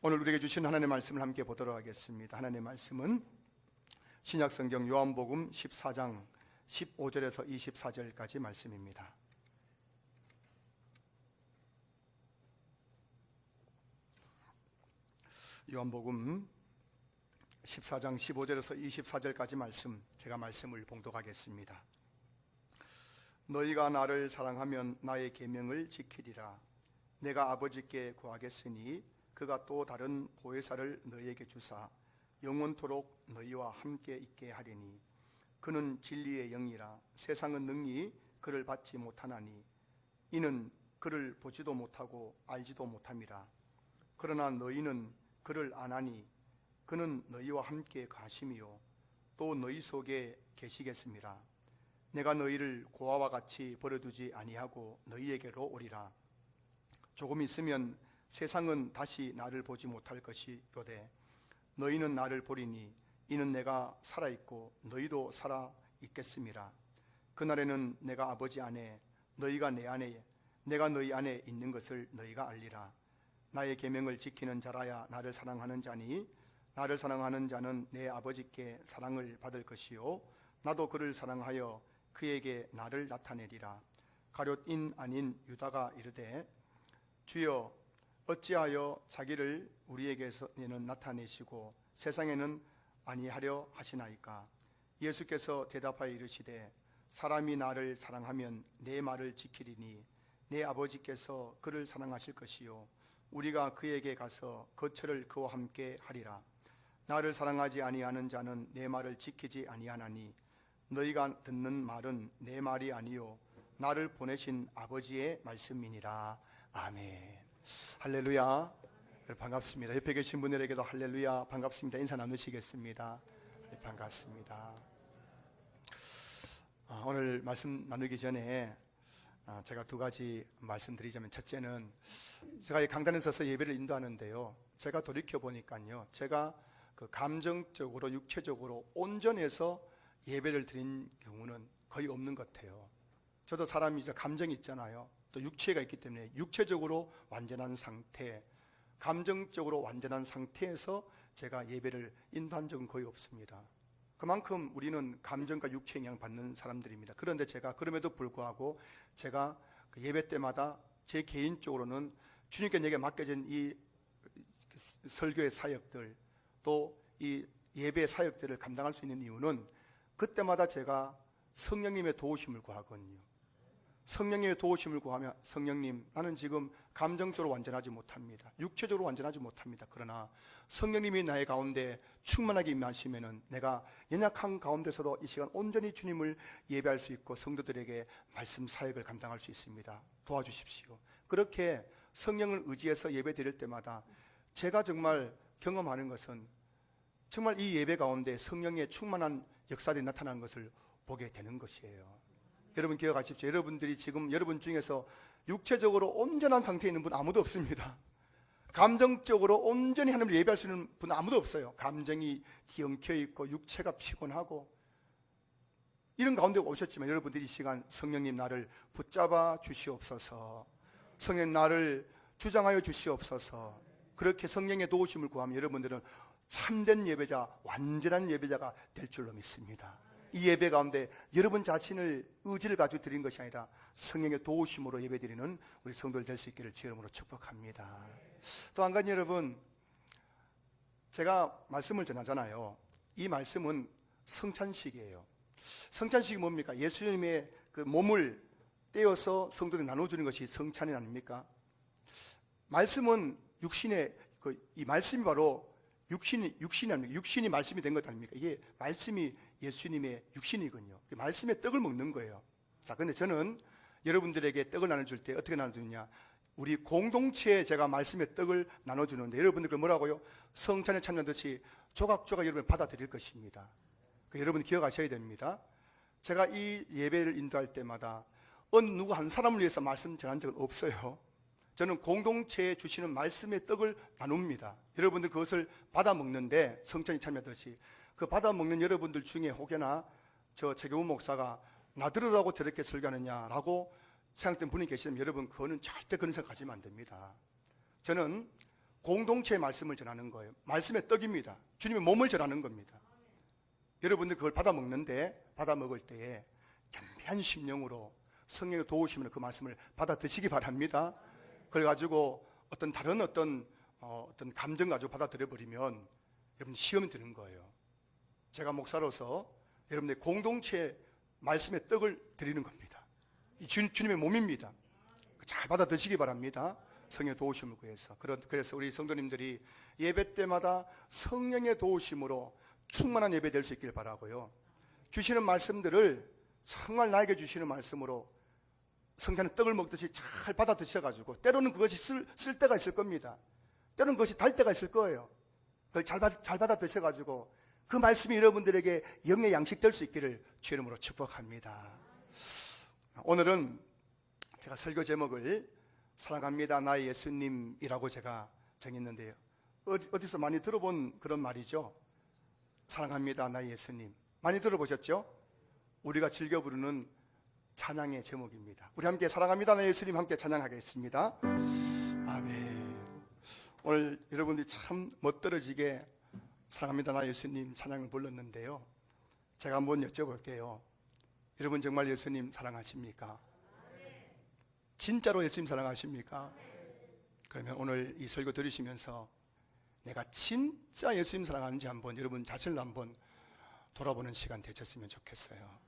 오늘 우리에게 주신 하나님의 말씀을 함께 보도록 하겠습니다. 하나님의 말씀은 신약성경 요한복음 14장 15절에서 24절까지 말씀입니다. 요한복음 14장 15절에서 24절까지 말씀, 제가 말씀을 봉독하겠습니다. 너희가 나를 사랑하면 나의 계명을 지키리라. 내가 아버지께 구하겠으니 그가 또 다른 보혜사를 너희에게 주사 영원토록 너희와 함께 있게 하리니 그는 진리의 영이라. 세상은 능히 그를 받지 못하나니 이는 그를 보지도 못하고 알지도 못함이라. 그러나 너희는 그를 아나니 그는 너희와 함께 가심이요 또 너희 속에 계시겠습니다. 내가 너희를 고아와 같이 버려두지 아니하고 너희에게로 오리라. 조금 있으면 세상은 다시 나를 보지 못할 것이로되 너희는 나를 보리니 이는 내가 살아있고 너희도 살아있겠음이라. 그날에는 내가 아버지 안에 너희가 내 안에 내가 너희 안에 있는 것을 너희가 알리라. 나의 계명을 지키는 자라야 나를 사랑하는 자니 나를 사랑하는 자는 내 아버지께 사랑을 받을 것이요 나도 그를 사랑하여 그에게 나를 나타내리라. 가룟인 아닌 유다가 이르되 주여 어찌하여 자기를 우리에게는 나타내시고 세상에는 아니하려 하시나이까. 예수께서 대답하여 이르시되 사람이 나를 사랑하면 내 말을 지키리니 내 아버지께서 그를 사랑하실 것이요 우리가 그에게 가서 거처를 그와 함께 하리라. 나를 사랑하지 아니하는 자는 내 말을 지키지 아니하나니 너희가 듣는 말은 내 말이 아니요 나를 보내신 아버지의 말씀이니라. 아멘. 할렐루야. 반갑습니다. 옆에 계신 분들에게도 할렐루야 반갑습니다 인사 나누시겠습니다. 반갑습니다. 오늘 말씀 나누기 전에 제가 두 가지 말씀드리자면, 첫째는 제가 이 강단에 서서 예배를 인도하는데요, 제가 돌이켜보니까요, 제가 그 감정적으로 육체적으로 온전해서 예배를 드린 경우는 거의 없는 것 같아요. 저도 사람이 이제 감정이 있잖아요. 또 육체가 있기 때문에 육체적으로 완전한 상태, 감정적으로 완전한 상태에서 제가 예배를 인도한 적은 거의 없습니다. 그만큼 우리는 감정과 육체에 영향받는 사람들입니다. 그런데 제가 그럼에도 불구하고 제가 그 예배 때마다 제 개인적으로는 주님께 내게 맡겨진 이 설교의 사역들, 또 이 예배의 사역들을 감당할 수 있는 이유는 그때마다 제가 성령님의 도우심을 구하거든요. 성령님의 도우심을 구하며, 성령님, 나는 지금 감정적으로 완전하지 못합니다. 육체적으로 완전하지 못합니다. 그러나 성령님이 나의 가운데 충만하게 임하시면은 내가 연약한 가운데서도 이 시간 온전히 주님을 예배할 수 있고 성도들에게 말씀 사역을 감당할 수 있습니다. 도와주십시오. 그렇게 성령을 의지해서 예배 드릴 때마다 제가 정말 경험하는 것은 정말 이 예배 가운데 성령의 충만한 역사들이 나타나는 것을 보게 되는 것이에요. 여러분 기억하십시오. 여러분들이 지금 여러분 중에서 육체적으로 온전한 상태에 있는 분 아무도 없습니다. 감정적으로 온전히 하나님을 예배할 수 있는 분 아무도 없어요. 감정이 뒤엉켜 있고 육체가 피곤하고 이런 가운데 오셨지만, 여러분들이 이 시간 성령님 나를 붙잡아 주시옵소서, 성령님 나를 주장하여 주시옵소서, 그렇게 성령의 도우심을 구하면 여러분들은 참된 예배자, 완전한 예배자가 될 줄로 믿습니다. 이 예배 가운데 여러분 자신을 의지를 가지고 드린 것이 아니라 성령의 도우심으로 예배드리는 우리 성도들 될 수 있기를 주의 이름으로 축복합니다. 또 한 가지, 여러분, 제가 말씀을 전하잖아요. 이 말씀은 성찬식이에요. 성찬식이 뭡니까? 예수님의 그 몸을 떼어서 성도들이 나눠주는 것이 성찬이 아닙니까? 말씀은 육신의 이 말씀이 바로 육신이 아닙니까? 육신이 말씀이 된 것 아닙니까? 이게 말씀이 예수님의 육신이군요. 말씀의 떡을 먹는 거예요. 자, 근데 저는 여러분들에게 떡을 나눠줄 때 어떻게 나눠주느냐? 우리 공동체에 제가 말씀의 떡을 나눠주는데, 여러분들 뭐라고요? 성찬에 참여하듯이 조각조각 여러분 받아들일 것입니다. 여러분 기억하셔야 됩니다. 제가 이 예배를 인도할 때마다 어느 누구 한 사람을 위해서 말씀 전한 적은 없어요. 저는 공동체에 주시는 말씀의 떡을 나눕니다. 여러분들 그것을 받아 먹는데, 성찬에 참여하듯이 그 받아 먹는 여러분들 중에 혹여나 저 최경훈 목사가 나 들으라고 저렇게 설교하느냐라고 생각된 분이 계시면 여러분 그거는 절대 그런 생각 가지면 안 됩니다. 저는 공동체의 말씀을 전하는 거예요. 말씀의 떡입니다. 주님의 몸을 전하는 겁니다. 여러분들 그걸 받아 먹는데, 받아 먹을 때에 겸비한 심령으로 성령의 도우심으로 그 말씀을 받아 드시기 바랍니다. 그래가지고 다른 어떤 감정 가지고 받아들여 버리면 여러분 시험이 드는 거예요. 제가 목사로서 여러분의 공동체 말씀의 떡을 드리는 겁니다. 이 주님의 몸입니다. 잘 받아 드시기 바랍니다. 성령의 도우심을 구해서. 그래서 우리 성도님들이 예배 때마다 성령의 도우심으로 충만한 예배 될 수 있길 바라고요. 주시는 말씀들을 정말 나에게 주시는 말씀으로 성찬의 떡을 먹듯이 잘 받아 드셔가지고, 때로는 그것이 쓸 때가 있을 겁니다. 때로는 그것이 달 때가 있을 거예요. 그걸 잘 받아 드셔가지고 그 말씀이 여러분들에게 영의 양식 될 수 있기를 주의 이름으로 축복합니다. 오늘은 제가 설교 제목을 사랑합니다 나의 예수님이라고 제가 정했는데요. 어디서 많이 들어본 그런 말이죠. 사랑합니다 나의 예수님. 많이 들어보셨죠? 우리가 즐겨 부르는 찬양의 제목입니다. 우리 함께 사랑합니다 나의 예수님 함께 찬양하겠습니다. 아멘. 오늘 여러분들이 참 멋들어지게 사랑합니다 나의 예수님 찬양을 불렀는데요. 제가 한번 여쭤볼게요. 여러분 정말 예수님 사랑하십니까? 진짜로 예수님 사랑하십니까? 그러면 오늘 이 설교 들으시면서 내가 진짜 예수님 사랑하는지 한번 여러분 자신을 한번 돌아보는 시간 되셨으면 좋겠어요.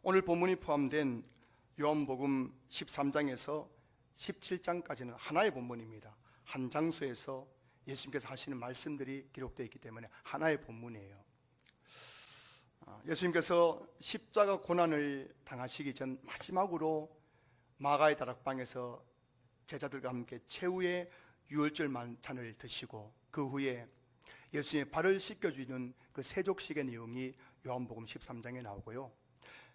오늘 본문이 포함된 요한복음 13장에서 17장까지는 하나의 본문입니다. 한 장소에서 예수님께서 하시는 말씀들이 기록되어 있기 때문에 하나의 본문이에요. 예수님께서 십자가 고난을 당하시기 전 마지막으로 마가의 다락방에서 제자들과 함께 최후의 유월절 만찬을 드시고 그 후에 예수님의 발을 씻겨주는 그 세족식의 내용이 요한복음 13장에 나오고요.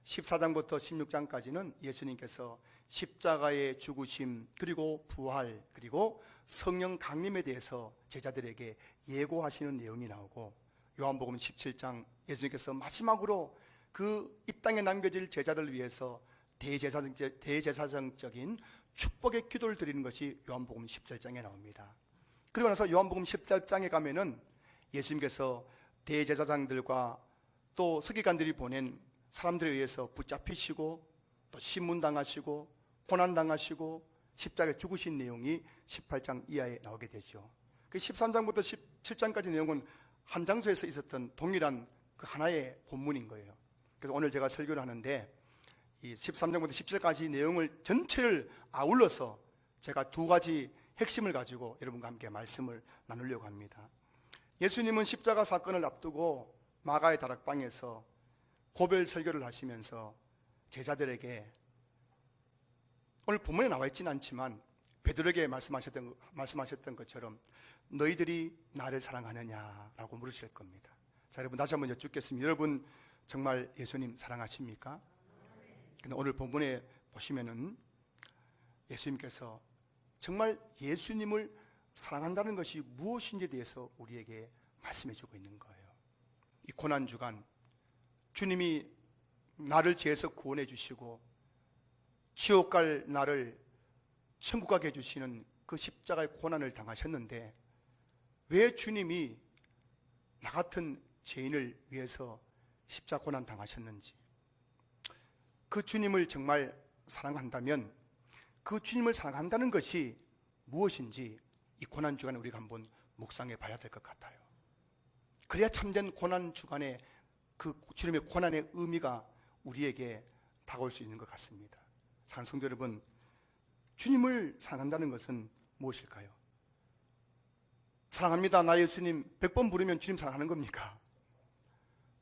14장부터 16장까지는 예수님께서 십자가의 죽으심 그리고 부활 그리고 성령 강림에 대해서 제자들에게 예고하시는 내용이 나오고, 요한복음 17장 예수님께서 마지막으로 그 이 땅에 남겨질 제자들을 위해서 대제사장적인 축복의 기도를 드리는 것이 요한복음 17장에 나옵니다. 그리고 나서 요한복음 17장에 가면은 예수님께서 대제사장들과 또 서기관들이 보낸 사람들에 의해서 붙잡히시고 또 신문당하시고 고난당하시고 십자가에 죽으신 내용이 18장 이하에 나오게 되죠. 그 13장부터 17장까지 내용은 한 장소에서 있었던 동일한 그 하나의 본문인 거예요. 그래서 오늘 제가 설교를 하는데 이 13장부터 17장까지 내용을 전체를 아울러서 제가 두 가지 핵심을 가지고 여러분과 함께 말씀을 나누려고 합니다. 예수님은 십자가 사건을 앞두고 마가의 다락방에서 고별 설교를 하시면서 제자들에게, 오늘 본문에 나와 있지는 않지만 베드로에게 말씀하셨던 것처럼 너희들이 나를 사랑하느냐라고 물으실 겁니다. 자, 여러분 다시 한번 여쭙겠습니다. 여러분 정말 예수님 사랑하십니까? 근데 오늘 본문에 보시면은 예수님께서 정말 예수님을 사랑한다는 것이 무엇인지에 대해서 우리에게 말씀해 주고 있는 거예요. 이 고난주간 주님이 나를 죄에서 구원해 주시고 지옥 갈 나를 천국 가게 해주시는 그 십자가의 고난을 당하셨는데 왜 주님이 나 같은 죄인을 위해서 십자가 고난 당하셨는지, 그 주님을 정말 사랑한다면 그 주님을 사랑한다는 것이 무엇인지 이 고난주간에 우리가 한번 묵상해 봐야 될 것 같아요. 그래야 참된 고난주간에 그 주님의 고난의 의미가 우리에게 다가올 수 있는 것 같습니다. 사랑하는 성도 여러분, 주님을 사랑한다는 것은 무엇일까요? 사랑합니다 나 예수님 100번 부르면 주님 사랑하는 겁니까?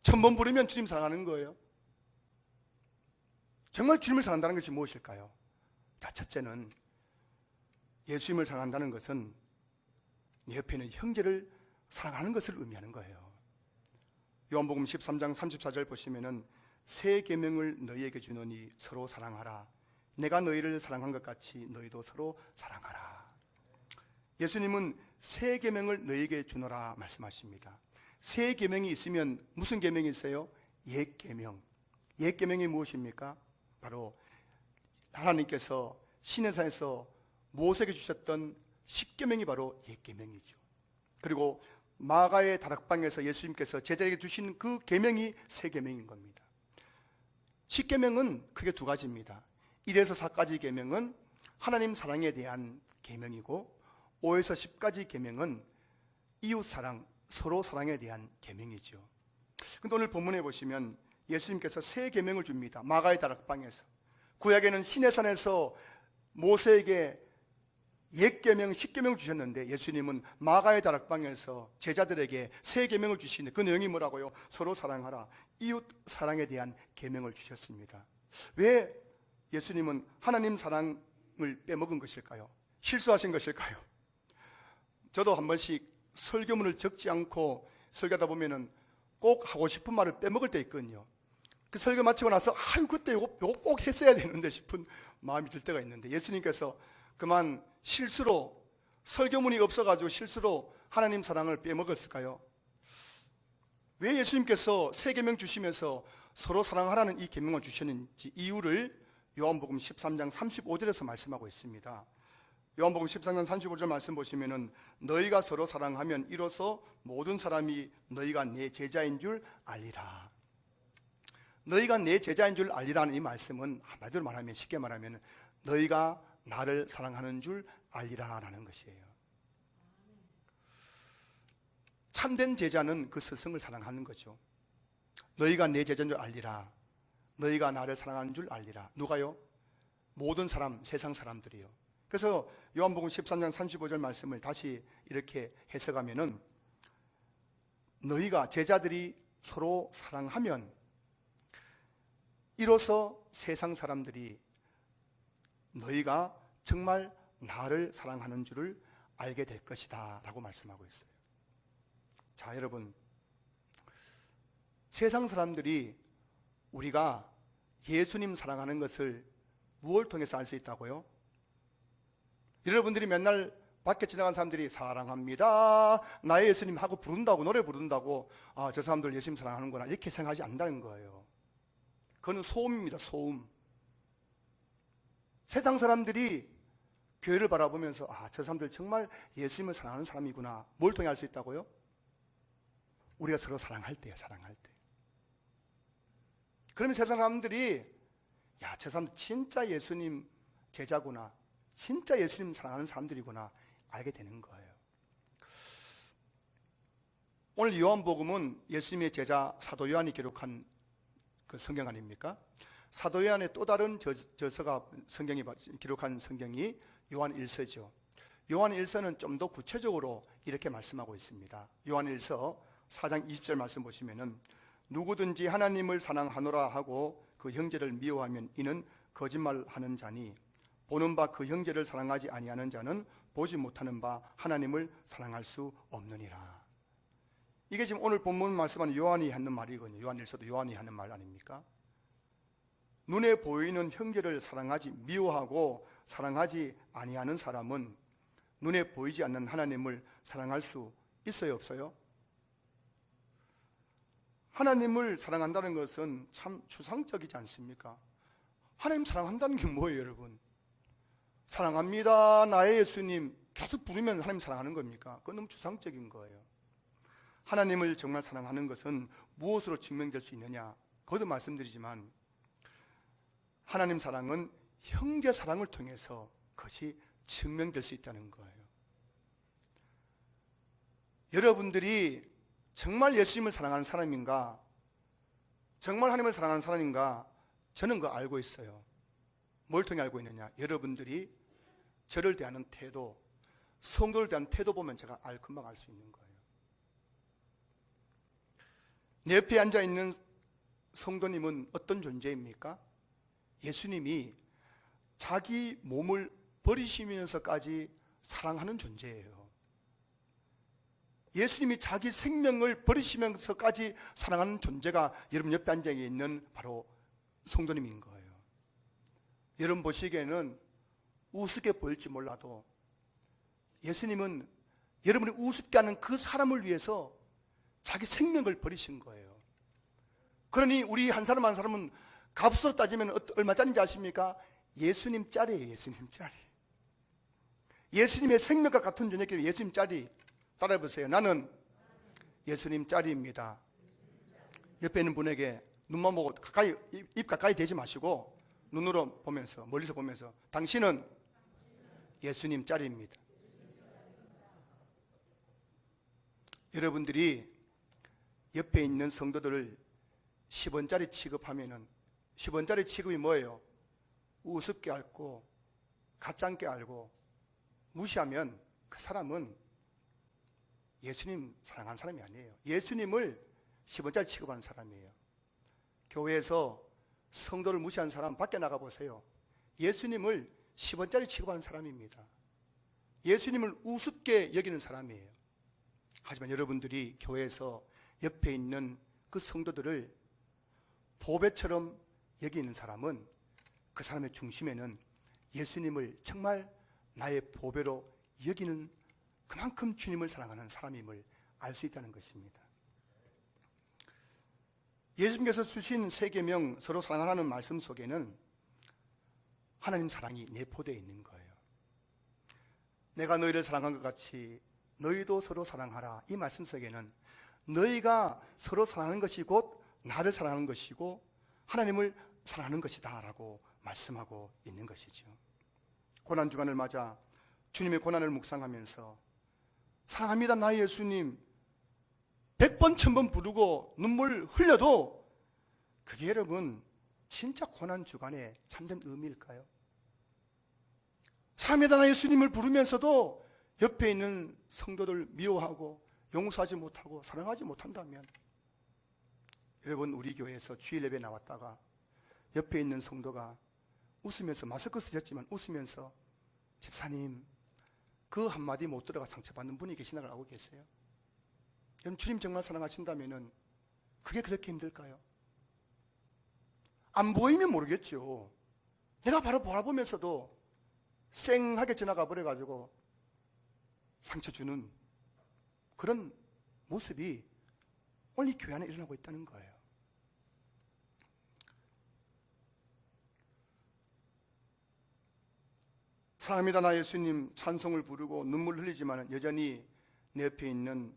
1000번 부르면 주님 사랑하는 거예요? 정말 주님을 사랑한다는 것이 무엇일까요? 자, 첫째는 예수님을 사랑한다는 것은 내 옆에 있는 형제를 사랑하는 것을 의미하는 거예요. 요한복음 13장 34절 보시면은 새 계명을 너희에게 주노니 서로 사랑하라. 내가 너희를 사랑한 것 같이 너희도 서로 사랑하라. 예수님은 새 계명을 너희에게 주노라 말씀하십니다. 새 계명이 있으면 무슨 계명이 있어요? 옛 계명. 옛 계명이 무엇입니까? 바로 하나님께서 시내산에서 모세에게 주셨던 십계명이 바로 옛계명이죠. 그리고 마가의 다락방에서 예수님께서 제자에게 주신 그 계명이 새 계명인 겁니다. 십계명은 크게 두 가지입니다. 1에서 4까지 계명은 하나님 사랑에 대한 계명이고 5에서 10까지 계명은 이웃 사랑, 서로 사랑에 대한 계명이죠. 근데 오늘 본문에 보시면 예수님께서 새 계명을 줍니다. 마가의 다락방에서. 구약에는 시내산에서 모세에게 옛 계명, 십계명을 주셨는데 예수님은 마가의 다락방에서 제자들에게 새 계명을 주시는데 그 내용이 뭐라고요? 서로 사랑하라. 이웃 사랑에 대한 계명을 주셨습니다. 왜 예수님은 하나님 사랑을 빼먹은 것일까요? 실수하신 것일까요? 저도 한 번씩 설교문을 적지 않고 설교하다 보면은 꼭 하고 싶은 말을 빼먹을 때 있거든요. 그 설교 마치고 나서 아유 그때 요거 꼭 했어야 되는데 싶은 마음이 들 때가 있는데 예수님께서 그만 실수로 설교문이 없어가지고 실수로 하나님 사랑을 빼먹었을까요? 왜 예수님께서 새 계명 주시면서 서로 사랑하라는 이 계명을 주셨는지 이유를 요한복음 13장 35절에서 말씀하고 있습니다. 요한복음 13장 35절 말씀 보시면은 너희가 서로 사랑하면 이로써 모든 사람이 너희가 내 제자인 줄 알리라. 너희가 내 제자인 줄 알리라는 이 말씀은 한마디로 말하면 쉽게 말하면 너희가 나를 사랑하는 줄 알리라라는 것이에요. 참된 제자는 그 스승을 사랑하는 거죠. 너희가 내 제자인 줄 알리라. 너희가 나를 사랑하는 줄 알리라. 누가요? 모든 사람, 세상 사람들이요. 그래서 요한복음 13장 35절 말씀을 다시 이렇게 해석하면은 너희가 제자들이 서로 사랑하면 이로써 세상 사람들이 너희가 정말 나를 사랑하는 줄을 알게 될 것이다 라고 말씀하고 있어요. 자, 여러분, 세상 사람들이 우리가 예수님 사랑하는 것을 무엇을 통해서 알 수 있다고요? 여러분들이 맨날 밖에 지나간 사람들이 사랑합니다 나의 예수님 하고 부른다고, 노래 부른다고 아, 저 사람들 예수님 사랑하는구나 이렇게 생각하지 않는다는 거예요. 그건 소음입니다. 소음. 세상 사람들이 교회를 바라보면서 아, 저 사람들 정말 예수님을 사랑하는 사람이구나. 뭘 통해 알 수 있다고요? 우리가 서로 사랑할 때요. 사랑할 때. 그러면 세상 사람들이 야, 저 사람들 진짜 예수님 제자구나, 진짜 예수님 사랑하는 사람들이구나 알게 되는 거예요. 오늘 요한복음은 예수님의 제자 사도 요한이 기록한 그 성경 아닙니까? 사도 요한의 또 다른 저서가 성경이 기록한 성경이 요한 1서죠. 요한 1서는 좀 더 구체적으로 이렇게 말씀하고 있습니다. 요한 1서 4장 20절 말씀 보시면은 누구든지 하나님을 사랑하노라 하고 그 형제를 미워하면 이는 거짓말하는 자니 보는 바 그 형제를 사랑하지 아니하는 자는 보지 못하는 바 하나님을 사랑할 수 없느니라. 이게 지금 오늘 본문 말씀하는 요한이 하는 말이거든요. 요한 1서도 요한이 하는 말 아닙니까? 눈에 보이는 형제를 사랑하지 미워하고 사랑하지 아니하는 사람은 눈에 보이지 않는 하나님을 사랑할 수 있어요, 없어요? 하나님을 사랑한다는 것은 참 추상적이지 않습니까? 하나님 사랑한다는 게 뭐예요, 여러분? 사랑합니다 나의 예수님 계속 부르면 하나님 사랑하는 겁니까? 그건 너무 추상적인 거예요. 하나님을 정말 사랑하는 것은 무엇으로 증명될 수 있느냐? 거듭 말씀드리지만 하나님 사랑은 형제 사랑을 통해서 그것이 증명될 수 있다는 거예요. 여러분들이 정말 예수님을 사랑하는 사람인가? 정말 하나님을 사랑하는 사람인가? 저는 그거 알고 있어요. 뭘 통해 알고 있느냐? 여러분들이 저를 대하는 태도, 성도를 대한 태도 보면 제가 금방 알 수 있는 거예요. 내 옆에 앉아있는 성도님은 어떤 존재입니까? 예수님이 자기 몸을 버리시면서까지 사랑하는 존재예요. 예수님이 자기 생명을 버리시면서까지 사랑하는 존재가 여러분 옆에 앉아 있는 바로 성도님인 거예요. 여러분 보시기에는 우습게 보일지 몰라도 예수님은 여러분이 우습게 하는 그 사람을 위해서 자기 생명을 버리신 거예요. 그러니 우리 한 사람 한 사람은 값으로 따지면 얼마짜리인지 아십니까? 예수님 짤이에요. 예수님 짤이. 예수님의 생명과 같은 존재이기 예수님 짤이. 따라해보세요. 나는 예수님 짤입니다. 옆에 있는 분에게 눈만 보고 가까이, 입 가까이 대지 마시고 눈으로 보면서, 멀리서 보면서, 당신은 예수님 짤입니다. 여러분들이 옆에 있는 성도들을 10원짜리 취급하면은 10원짜리 취급이 뭐예요? 우습게 알고 가짜게 알고 무시하면 그 사람은 예수님 사랑하는 사람이 아니에요. 예수님을 10원짜리 취급하는 사람이에요. 교회에서 성도를 무시하는 사람 밖에 나가보세요. 예수님을 10원짜리 취급하는 사람입니다. 예수님을 우습게 여기는 사람이에요. 하지만 여러분들이 교회에서 옆에 있는 그 성도들을 보배처럼 여기는 사람은 그 사람의 중심에는 예수님을 정말 나의 보배로 여기는 그만큼 주님을 사랑하는 사람임을 알 수 있다는 것입니다. 예수님께서 주신 세 계명 서로 사랑하라는 말씀 속에는 하나님 사랑이 내포되어 있는 거예요. 내가 너희를 사랑한 것 같이 너희도 서로 사랑하라. 이 말씀 속에는 너희가 서로 사랑하는 것이 곧 나를 사랑하는 것이고 하나님을 사랑하는 것이다 라고 말씀하고 있는 것이죠. 고난주간을 맞아 주님의 고난을 묵상하면서 사랑합니다 나의 예수님 100번 1000번 부르고 눈물 흘려도 그게 여러분 진짜 고난주간의 참된 의미일까요? 사랑합니다 나의 예수님을 부르면서도 옆에 있는 성도들 미워하고 용서하지 못하고 사랑하지 못한다면 여러분 우리 교회에서 주일 예배 나왔다가 옆에 있는 성도가 웃으면서 마스크 쓰셨지만 웃으면서 집사님 그 한마디 못 들어가 상처받는 분이 계시나 알고 계세요? 여러분 주님 정말 사랑하신다면 그게 그렇게 힘들까요? 안 보이면 모르겠죠. 내가 바로 바라보면서도 쌩하게 지나가 버려가지고 상처 주는 그런 모습이 오늘 이 교회 안에 일어나고 있다는 거예요. 사랑합니다 나 예수님 찬송을 부르고 눈물 흘리지만 여전히 내 옆에 있는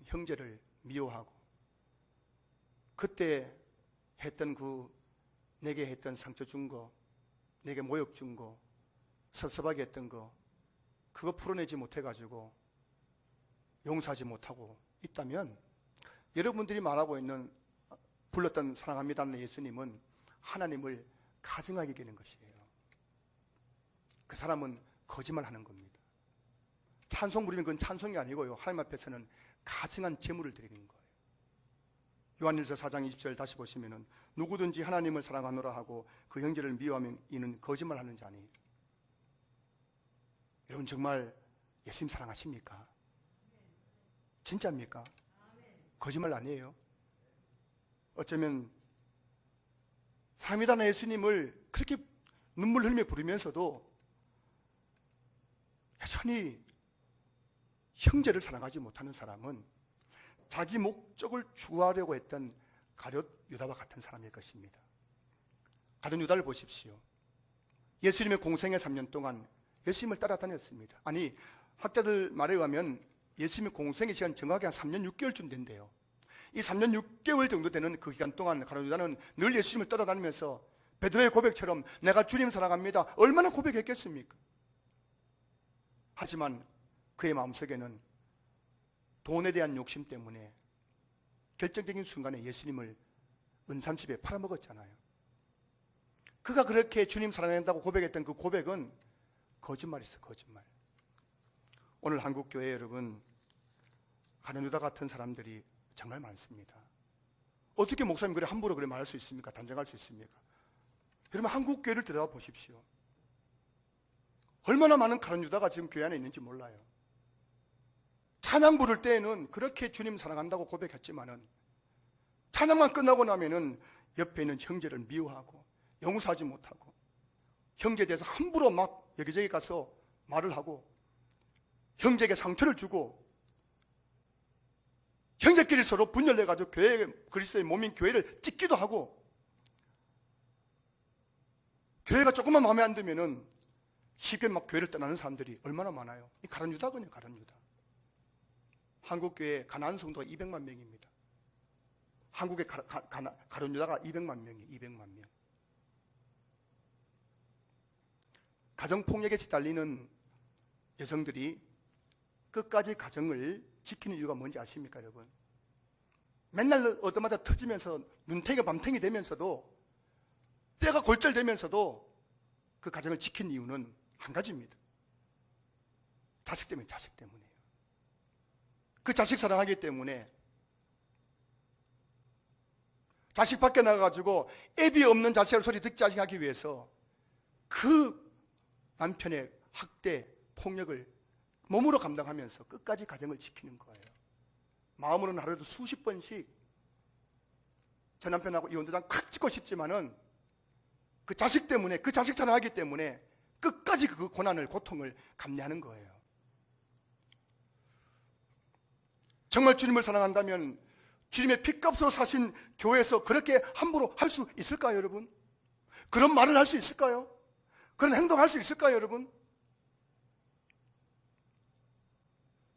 형제를 미워하고 그때 했던 내게 했던 상처 준 거, 내게 모욕 준 거, 섭섭하게 했던 거 그거 풀어내지 못해가지고 용서하지 못하고 있다면 여러분들이 말하고 있는 불렀던 사랑합니다 내 예수님은 하나님을 가증하게 되는 것이에요. 그 사람은 거짓말하는 겁니다. 찬송 부르면 그건 찬송이 아니고요. 하나님 앞에서는 가증한 제물을 드리는 거예요. 요한일서 4장 20절 다시 보시면은 누구든지 하나님을 사랑하노라 하고 그 형제를 미워하면 이는 거짓말하는 자니. 여러분 정말 예수님 사랑하십니까? 진짜입니까? 거짓말 아니에요. 어쩌면 사랑합니다 나 예수님을 그렇게 눈물 흘리며 부르면서도 여전히 형제를 사랑하지 못하는 사람은 자기 목적을 추구하려고 했던 가룟 유다와 같은 사람일 것입니다. 가룟 유다를 보십시오. 예수님의 공생의 3년 동안 예수님을 따라다녔습니다. 아니 학자들 말에 의하면 예수님의 공생의 시간 정확히 한 3년 6개월쯤 된대요. 이 3년 6개월 정도 되는 그 기간 동안 가룟 유다는 늘 예수님을 따라다니면서 베드로의 고백처럼 내가 주님 사랑합니다 얼마나 고백했겠습니까? 하지만 그의 마음속에는 돈에 대한 욕심 때문에 결정적인 순간에 예수님을 은삼십에 팔아먹었잖아요. 그가 그렇게 주님 사랑한다고 고백했던 그 고백은 거짓말이었어요. 거짓말. 오늘 한국교회 여러분 가룟 유다 같은 사람들이 정말 많습니다. 어떻게 목사님 그래 함부로 그래 말할 수 있습니까? 단정할 수 있습니까? 여러분 한국교회를 들여다 보십시오. 얼마나 많은 가룟 유다가 지금 교회 안에 있는지 몰라요. 찬양 부를 때에는 그렇게 주님 사랑한다고 고백했지만은 찬양만 끝나고 나면은 옆에 있는 형제를 미워하고 용서하지 못하고 형제에 대해서 함부로 막 여기저기 가서 말을 하고 형제에게 상처를 주고 형제끼리 서로 분열해가지고 교회 그리스도의 몸인 교회를 찢기도 하고 교회가 조금만 마음에 안 들면은 쉽게 막 교회를 떠나는 사람들이 얼마나 많아요. 이 가룟 유다군요, 가룟 유다. 한국 교회 가난한 성도가 200만 명입니다. 한국의 가룟 유다가 200만 명이에요. 200만 명. 가정폭력에 시달리는 여성들이 끝까지 가정을 지키는 이유가 뭔지 아십니까, 여러분? 맨날 얻어맞아 터지면서 눈탱이가 밤탱이 되면서도 뼈가 골절되면서도 그 가정을 지킨 이유는 한 가지입니다. 자식 때문에, 자식 때문에요. 그 자식 사랑하기 때문에 자식 밖에 나가가지고 애비 없는 자식을 소리 듣지 하기 위해서 그 남편의 학대, 폭력을 몸으로 감당하면서 끝까지 가정을 지키는 거예요. 마음으로는 하루에도 수십 번씩 저 남편하고 이 원도장 콱 찍고 싶지만은 그 자식 때문에, 그 자식 사랑하기 때문에 끝까지 그 고난을, 고통을 감내하는 거예요. 정말 주님을 사랑한다면 주님의 핏값으로 사신 교회에서 그렇게 함부로 할 수 있을까요, 여러분? 그런 말을 할 수 있을까요? 그런 행동할 수 있을까요, 여러분?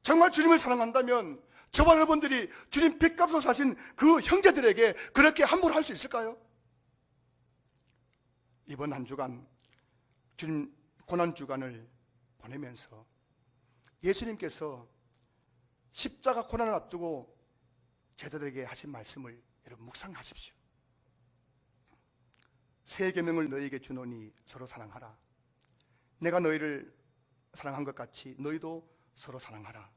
정말 주님을 사랑한다면 저와 여러분들이 주님 핏값으로 사신 그 형제들에게 그렇게 함부로 할 수 있을까요? 이번 한 주간 주님 고난주간을 보내면서 예수님께서 십자가 고난을 앞두고 제자들에게 하신 말씀을 여러분 묵상하십시오. 새 계명을 너희에게 주노니 서로 사랑하라. 내가 너희를 사랑한 것 같이 너희도 서로 사랑하라.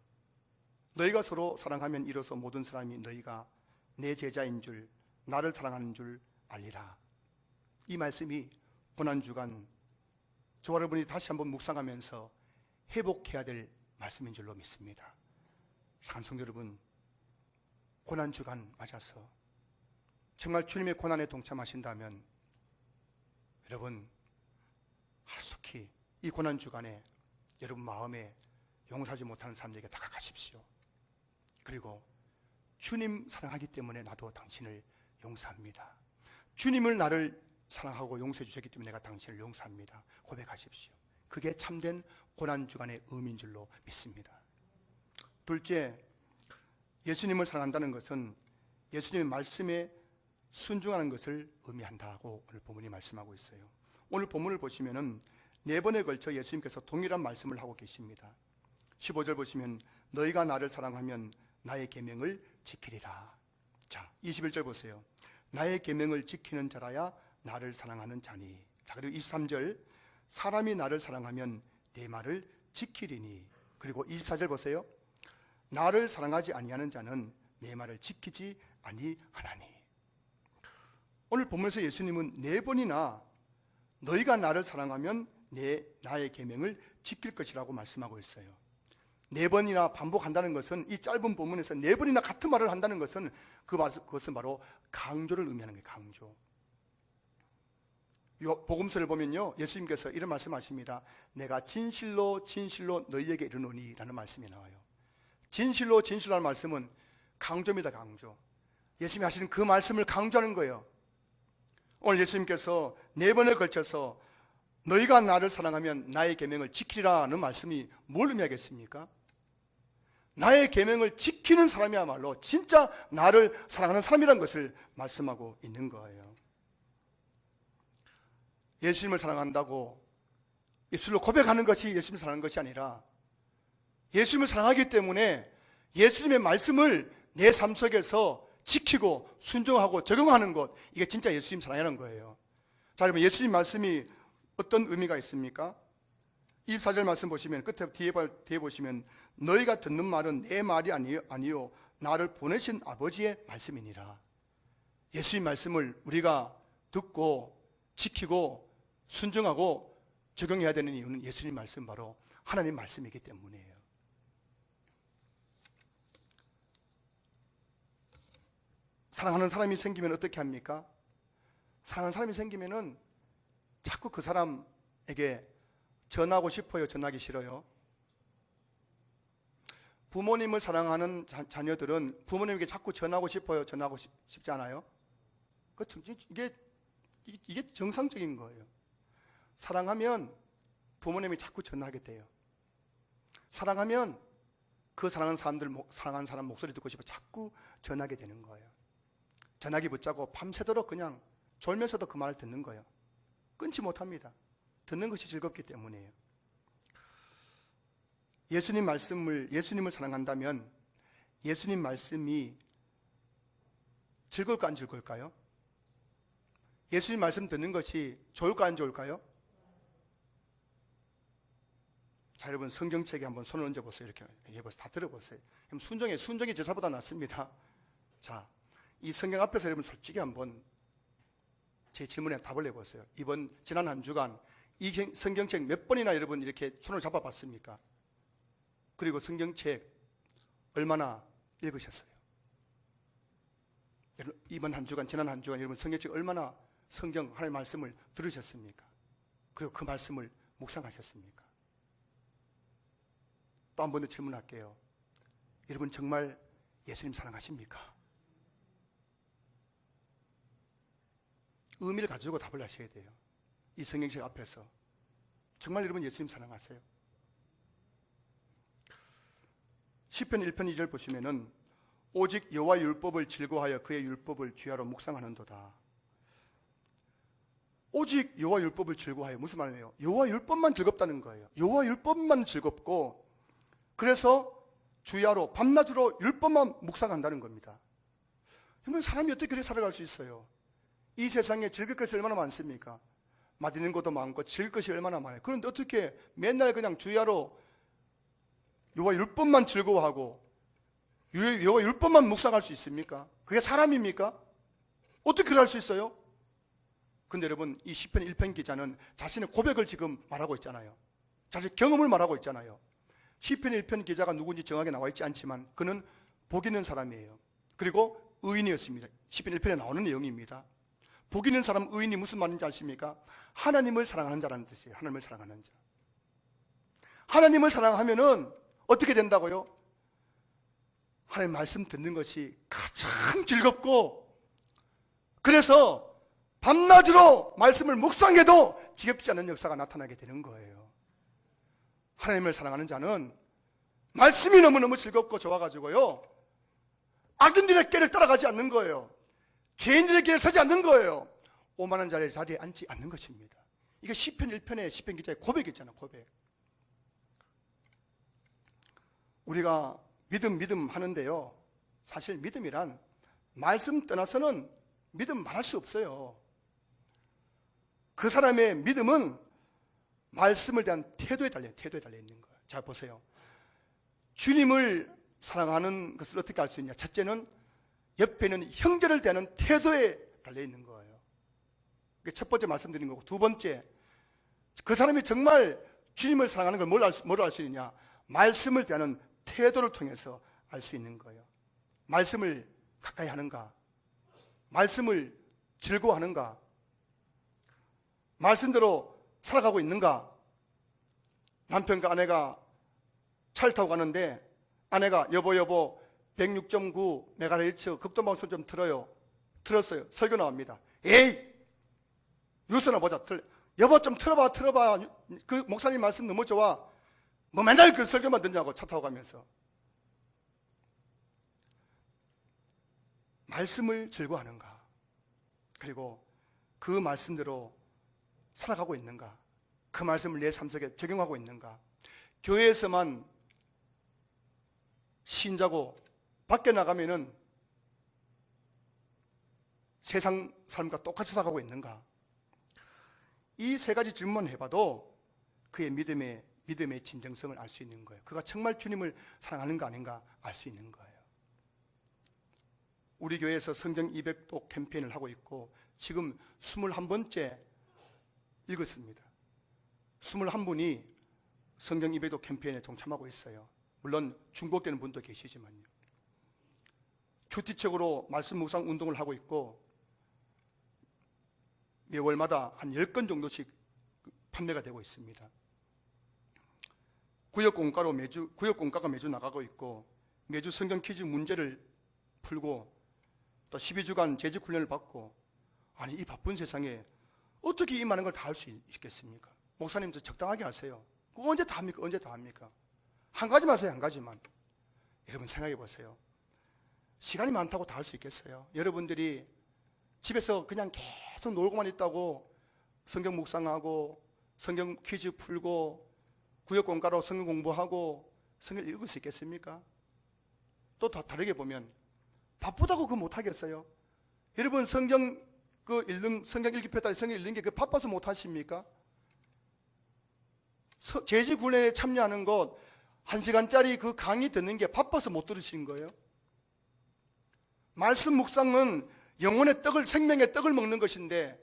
너희가 서로 사랑하면 이로써 모든 사람이 너희가 내 제자인 줄, 나를 사랑하는 줄 알리라. 이 말씀이 고난주간 저와 여러분이 다시 한번 묵상하면서 회복해야 될 말씀인 줄로 믿습니다. 사랑하는 성도 여러분, 고난주간 맞아서 정말 주님의 고난에 동참하신다면 여러분 하루속히 이 고난주간에 여러분 마음에 용서하지 못하는 사람들에게 다가가십시오. 그리고 주님 사랑하기 때문에 나도 당신을 용서합니다. 주님을 나를 사랑하고 용서해 주셨기 때문에 내가 당신을 용서합니다. 고백하십시오. 그게 참된 고난주간의 의미인 줄로 믿습니다. 둘째, 예수님을 사랑한다는 것은 예수님의 말씀에 순종하는 것을 의미한다고 오늘 본문이 말씀하고 있어요. 오늘 본문을 보시면은 4번에 걸쳐 예수님께서 동일한 말씀을 하고 계십니다. 15절 보시면 너희가 나를 사랑하면 나의 계명을 지키리라. 자, 21절 보세요. 나의 계명을 지키는 자라야 나를 사랑하는 자니. 자, 그리고 23절 사람이 나를 사랑하면 내 말을 지키리니. 그리고 24절 보세요. 나를 사랑하지 아니하는 자는 내 말을 지키지 아니하나니. 오늘 본문에서 예수님은 4번이나 너희가 나를 사랑하면 나의 계명을 지킬 것이라고 말씀하고 있어요. 4번이나 반복한다는 것은 이 짧은 본문에서 4번이나 같은 말을 한다는 것은 그것은 바로 강조를 의미하는 거예요. 강조. 복음서를 보면요, 예수님께서 이런 말씀하십니다. 내가 진실로 진실로 너희에게 이르노니 라는 말씀이 나와요. 진실로 진실로라는 말씀은 강조입니다. 강조. 예수님이 하시는 그 말씀을 강조하는 거예요. 오늘 예수님께서 4번에 걸쳐서 너희가 나를 사랑하면 나의 계명을 지키리라는 말씀이 뭘 의미하겠습니까? 나의 계명을 지키는 사람이야말로 진짜 나를 사랑하는 사람이라는 것을 말씀하고 있는 거예요. 예수님을 사랑한다고 입술로 고백하는 것이 예수님을 사랑하는 것이 아니라 예수님을 사랑하기 때문에 예수님의 말씀을 내 삶 속에서 지키고 순종하고 적용하는 것, 이게 진짜 예수님 사랑이라는 거예요. 자, 여러분, 예수님 말씀이 어떤 의미가 있습니까? 24절 말씀 보시면 끝에 뒤에 보시면 너희가 듣는 말은 내 말이 아니요 나를 보내신 아버지의 말씀이니라. 예수님 말씀을 우리가 듣고 지키고 순종하고 적용해야 되는 이유는 예수님 말씀, 바로 하나님 말씀이기 때문이에요. 사랑하는 사람이 생기면 어떻게 합니까? 사랑하는 사람이 생기면은 자꾸 그 사람에게 전하고 싶어요? 전하기 싫어요? 부모님을 사랑하는 자녀들은 부모님에게 자꾸 전하고 싶어요? 전하고 싶지 않아요? 이게 정상적인 거예요. 사랑하면 부모님이 자꾸 전화하게 돼요. 사랑하면 그 사랑하는 사람 목소리 듣고 싶어 자꾸 전화하게 되는 거예요. 전화기 붙잡고 밤새도록 그냥 졸면서도 그 말을 듣는 거예요. 끊지 못합니다. 듣는 것이 즐겁기 때문이에요. 예수님을 사랑한다면 예수님 말씀이 즐거울까 안 즐거울까요? 예수님 말씀 듣는 것이 좋을까 안 좋을까요? 자, 여러분 성경책에 한번 손을 얹어보세요. 이렇게 해보세요. 다 들어보세요. 순종이 제사보다 낫습니다. 자, 이 성경 앞에서 여러분 솔직히 한번 제 질문에 답을 내보세요. 지난 한 주간 이 성경책 몇 번이나 여러분 이렇게 손을 잡아봤습니까? 그리고 성경책 얼마나 읽으셨어요? 지난 한 주간 여러분 성경책 얼마나 성경 하나님의 말씀을 들으셨습니까? 그리고 그 말씀을 묵상하셨습니까? 또 한 번 더 질문할게요. 여러분 정말 예수님 사랑하십니까? 의미를 가지고 답을 하셔야 돼요. 이 성경책 앞에서 정말 여러분 예수님 사랑하세요? 시편 1편 2절 보시면은 오직 여호와의 율법을 즐거워하여 그의 율법을 주야로 묵상하는도다. 오직 여호와 율법을 즐거워하여 무슨 말이에요? 여호와 율법만 즐겁다는 거예요. 여호와 율법만 즐겁고 그래서 주야로 밤낮으로 율법만 묵상한다는 겁니다. 여러분 사람이 어떻게 그렇게 살아갈 수 있어요? 이 세상에 즐길 것이 얼마나 많습니까? 맛있는 것도 많고 즐길 것이 얼마나 많아요. 그런데 어떻게 맨날 그냥 주야로 여호와 율법만 즐거워하고 여호와 율법만 묵상할 수 있습니까? 그게 사람입니까? 어떻게 그럴 수 있어요? 근데 여러분 이 시편 1편 기자는 자신의 고백을 지금 말하고 있잖아요. 자신의 경험을 말하고 있잖아요. 시편 1편 기자가 누군지 정확하게 나와 있지 않지만 그는 복 있는 사람이에요. 그리고 의인이었습니다. 시편 1편에 나오는 내용입니다. 복 있는 사람, 의인이 무슨 말인지 아십니까? 하나님을 사랑하는 자라는 뜻이에요. 하나님을 사랑하는 자. 하나님을 사랑하면은 어떻게 된다고요? 하나님 말씀 듣는 것이 가장 즐겁고 그래서 밤낮으로 말씀을 묵상해도 지겹지 않은 역사가 나타나게 되는 거예요. 하나님을 사랑하는 자는 말씀이 너무너무 즐겁고 좋아가지고요 악인들의 길을 따라가지 않는 거예요. 죄인들의 길에 서지 않는 거예요. 오만한 자리에 앉지 않는 것입니다. 이게 시편 1편의 시편 기자의 고백이잖아요. 고백. 우리가 믿음 하는데요 사실 믿음이란 말씀 떠나서는 믿음 말할 수 없어요. 그 사람의 믿음은 말씀을 대한 태도에 달려 있는 거예요. 자 보세요. 주님을 사랑하는 것을 어떻게 알 수 있냐? 첫째는 옆에 있는 형제를 대하는 태도에 달려 있는 거예요. 그게 첫 번째 말씀드린 거고, 두 번째 그 사람이 정말 주님을 사랑하는 걸 뭐로 알 수 있느냐? 말씀을 대하는 태도를 통해서 알 수 있는 거예요. 말씀을 가까이 하는가? 말씀을 즐거워하는가? 말씀대로 살아가고 있는가? 남편과 아내가 차를 타고 가는데 아내가 여보 106.9 메가헤르츠 극동방송 좀 틀어요. 틀었어요. 설교 나옵니다. 에이 뉴스나 보자. 여보 좀 틀어봐. 그 목사님 말씀 너무 좋아. 뭐 맨날 그 설교만 듣냐고 차 타고 가면서. 말씀을 즐거워하는가? 그리고 그 말씀대로 살아가고 있는가? 그 말씀을 내 삶 속에 적용하고 있는가? 교회에서만 신자고 밖에 나가면은 세상 삶과 똑같이 살아가고 있는가? 이 세 가지 질문만 해봐도 그의 믿음의 진정성을 알 수 있는 거예요. 그가 정말 주님을 사랑하는가 아닌가 알 수 있는 거예요. 우리 교회에서 성경 200독 캠페인을 하고 있고 지금 21번째 읽었습니다. 21분이 성경 200독 캠페인에 동참하고 있어요. 물론 중복되는 분도 계시지만요. 큐티책으로 말씀 묵상 운동을 하고 있고 매월마다 한 10건 정도씩 판매가 되고 있습니다. 구역공가가 매주 나가고 있고 매주 성경 퀴즈 문제를 풀고 또 12주간 재직 훈련을 받고 아니 이 바쁜 세상에 어떻게 이 많은 걸 다 할 수 있겠습니까? 목사님도 적당하게 하세요. 그거 언제 다 합니까? 언제 다 합니까? 한 가지만 하세요. 한 가지만. 여러분 생각해 보세요. 시간이 많다고 다 할 수 있겠어요? 여러분들이 집에서 그냥 계속 놀고만 있다고 성경 묵상하고 성경 퀴즈 풀고 구역공과로 성경 공부하고 성경 읽을 수 있겠습니까? 또 다르게 보면 바쁘다고 그거 못하겠어요? 여러분 성경 성경 읽기표다 성경 읽는 게 바빠서 못하십니까? 제지훈련에 참여하는 것 1시간짜리 그 강의 듣는 게 바빠서 못 들으신 거예요? 말씀 묵상은 영혼의 떡을, 생명의 떡을 먹는 것인데,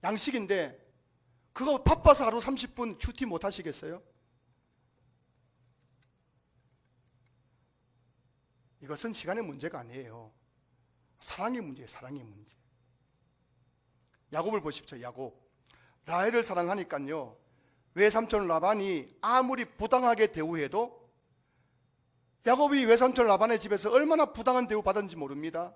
양식인데, 그거 바빠서 하루 30분 큐티 못 하시겠어요? 이것은 시간의 문제가 아니에요. 사랑의 문제예요, 사랑의 문제. 야곱을 보십시오, 야곱. 라헬을 사랑하니까요, 외삼촌 라반이 아무리 부당하게 대우해도 야곱이 외삼촌 라반의 집에서 얼마나 부당한 대우 받았는지 모릅니다.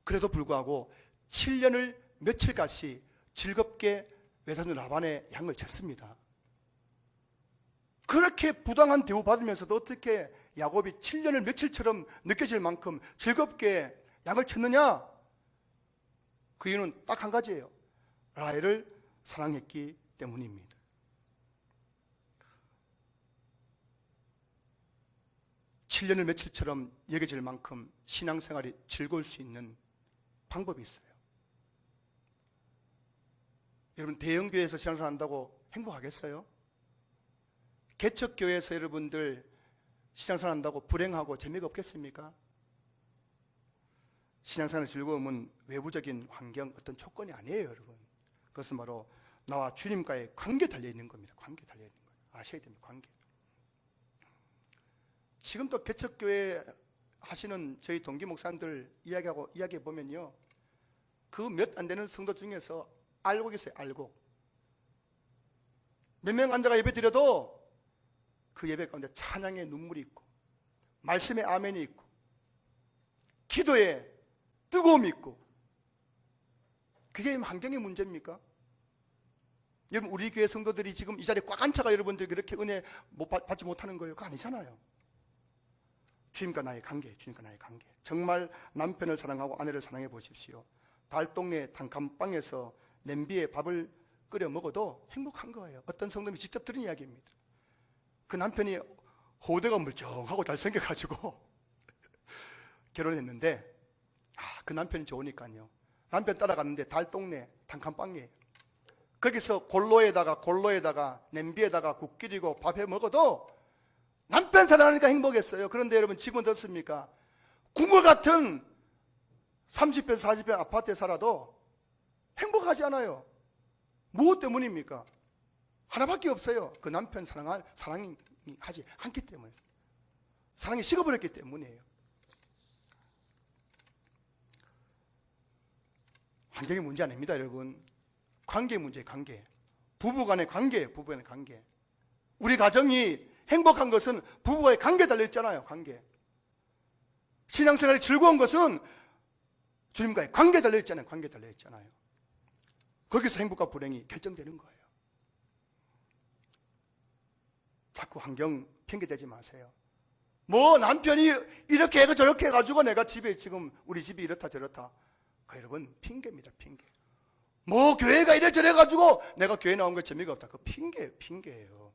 그래도 불구하고 7년을 며칠같이 즐겁게 외삼촌 라반의 양을 쳤습니다. 그렇게 부당한 대우 받으면서도 어떻게 야곱이 7년을 며칠처럼 느껴질 만큼 즐겁게 양을 쳤느냐? 그 이유는 딱 한 가지예요. 라헬을 사랑했기 때문입니다. 칠 7년을 며칠처럼 여겨질 만큼 신앙생활이 즐거울 수 있는 방법이 있어요. 여러분 대형교회에서 신앙생활 한다고 행복하겠어요? 개척교회에서 여러분들 신앙생활 한다고 불행하고 재미가 없겠습니까? 신앙생활의 즐거움은 외부적인 환경, 어떤 조건이 아니에요, 여러분. 그것은 바로 나와 주님과의 관계에 달려있는 겁니다. 관계에 달려있는 거예요. 아셔야 됩니다. 관계. 지금 또 개척교회 하시는 저희 동기 목사님들 이야기해 보면요, 그 몇 안 되는 성도 중에서 알고 계세요. 알고 몇 명 앉아가 예배 드려도 그 예배 가운데 찬양의 눈물이 있고 말씀의 아멘이 있고 기도에 뜨거움이 있고, 그게 환경의 문제입니까? 여러분 우리 교회 성도들이 지금 이 자리에 꽉 앉아가 여러분들 그렇게 은혜 받지 못하는 거예요? 그거 아니잖아요. 주님과 나의 관계, 주님과 나의 관계. 정말 남편을 사랑하고 아내를 사랑해 보십시오. 달동네 단칸방에서 냄비에 밥을 끓여 먹어도 행복한 거예요. 어떤 성도님이 직접 들은 이야기입니다. 그 남편이 호대가 물쩡하고 잘생겨가지고 결혼했는데, 그 남편이 좋으니까요, 남편 따라갔는데 달동네 단칸방이에요. 거기서 골로에다가 냄비에다가 국 끓이고 밥 해 먹어도 남편 사랑하니까 행복했어요. 그런데 여러분 지금 어떻습니까? 궁궐 같은 30평 40평 아파트에 살아도 행복하지 않아요. 무엇 때문입니까? 하나밖에 없어요. 그 남편 사랑이 하지 않기 때문에, 사랑이 식어버렸기 때문이에요. 환경의 문제 아닙니다, 여러분. 관계의 문제예요. 관계. 부부간의 관계. 우리 가정이 행복한 것은 부부와의 관계에 달려있잖아요. 관계. 신앙생활이 즐거운 것은 주님과의 관계에 달려있잖아요. 관계에 달려있잖아요. 거기서 행복과 불행이 결정되는 거예요. 자꾸 환경 핑계대지 마세요. 뭐 남편이 이렇게 해가 저렇게 해가지고 내가 집에 지금 우리 집이 이렇다 저렇다. 그 여러분 핑계입니다. 핑계. 뭐 교회가 이래저래 해가지고 내가 교회 나온 거 재미가 없다. 그 핑계예요.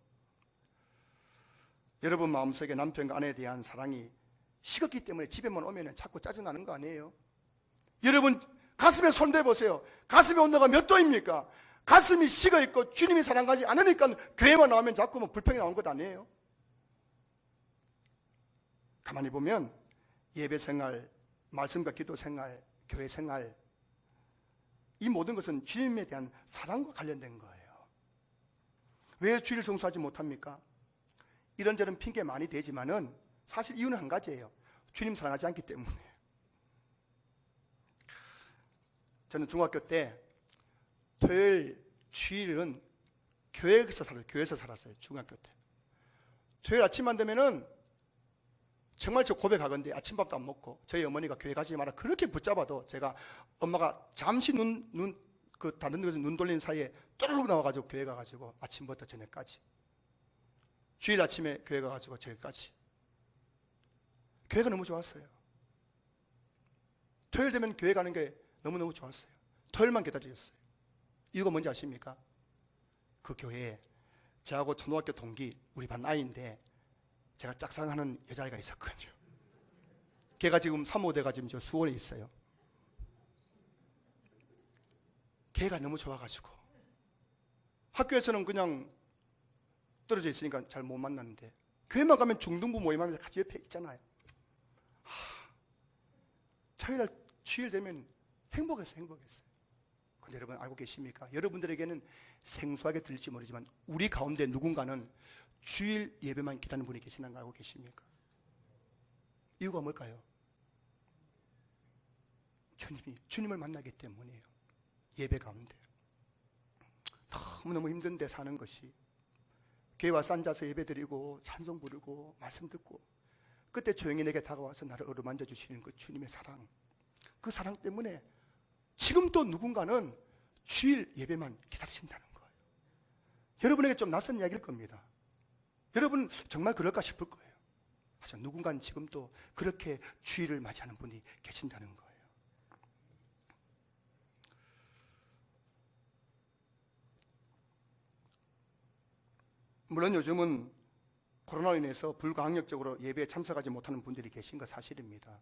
여러분 마음속에 남편과 아내에 대한 사랑이 식었기 때문에 집에만 오면 자꾸 짜증나는 거 아니에요? 여러분 가슴에 손 대보세요. 가슴의 온도가 몇 도입니까? 가슴이 식어있고 주님이 사랑하지 않으니까 교회만 나오면 자꾸 뭐 불평이 나온 것 아니에요? 가만히 보면 예배생활, 말씀과 기도생활, 교회생활, 이 모든 것은 주님에 대한 사랑과 관련된 거예요. 왜 주일 성수하지 못합니까? 이런저런 핑계 많이 대지만은 사실 이유는 한 가지예요. 주님 사랑하지 않기 때문이에요. 저는 중학교 때 토요일, 주일은 교회에서 살았어요. 중학교 때. 토요일 아침만 되면은 정말 저 고백하건대 아침밥도 안 먹고 저희 어머니가 교회 가지 마라 그렇게 붙잡아도 제가 엄마가 잠시 다른 데서 눈 돌리는 사이에 쪼르륵 나와가지고 교회 가가지고 아침부터 저녁까지, 주일 아침에 교회 가가지고 저녁까지. 교회가 너무 좋았어요. 토요일 되면 교회 가는 게 너무너무 좋았어요. 토요일만 기다렸어요. 이유가 뭔지 아십니까? 그 교회에 저하고 초등학교 동기 우리 반 아이인데 제가 짝사랑하는 여자아이가 있었거든요. 걔가 지금 사모대가 지금 저 수원에 있어요. 걔가 너무 좋아가지고 학교에서는 그냥 떨어져 있으니까 잘 못 만났는데 교회만 가면 중등부 모임하면서 같이 옆에 있잖아요. 토요일 주일 되면 행복했어요. 근데 여러분 알고 계십니까? 여러분들에게는 생소하게 들릴지 모르지만 우리 가운데 누군가는 주일 예배만 기다리는 분이 계시다는 거 알고 계십니까? 이유가 뭘까요? 주님을 만나기 때문이에요. 예배 가운데 너무너무 힘든데 사는 것이, 교회 와서 앉아서 예배 드리고 찬송 부르고 말씀 듣고 그때 조용히 내게 다가와서 나를 어루만져 주시는 그 주님의 사랑, 그 사랑 때문에 지금 또 누군가는 주일 예배만 기다리신다는 거예요. 여러분에게 좀 낯선 이야기일 겁니다. 여러분 정말 그럴까 싶을 거예요. 하지만 누군가는 지금 또 그렇게 주일을 맞이하는 분이 계신다는 거예요. 물론 요즘은 코로나로 인해서 불가항력적으로 예배에 참석하지 못하는 분들이 계신 거 사실입니다.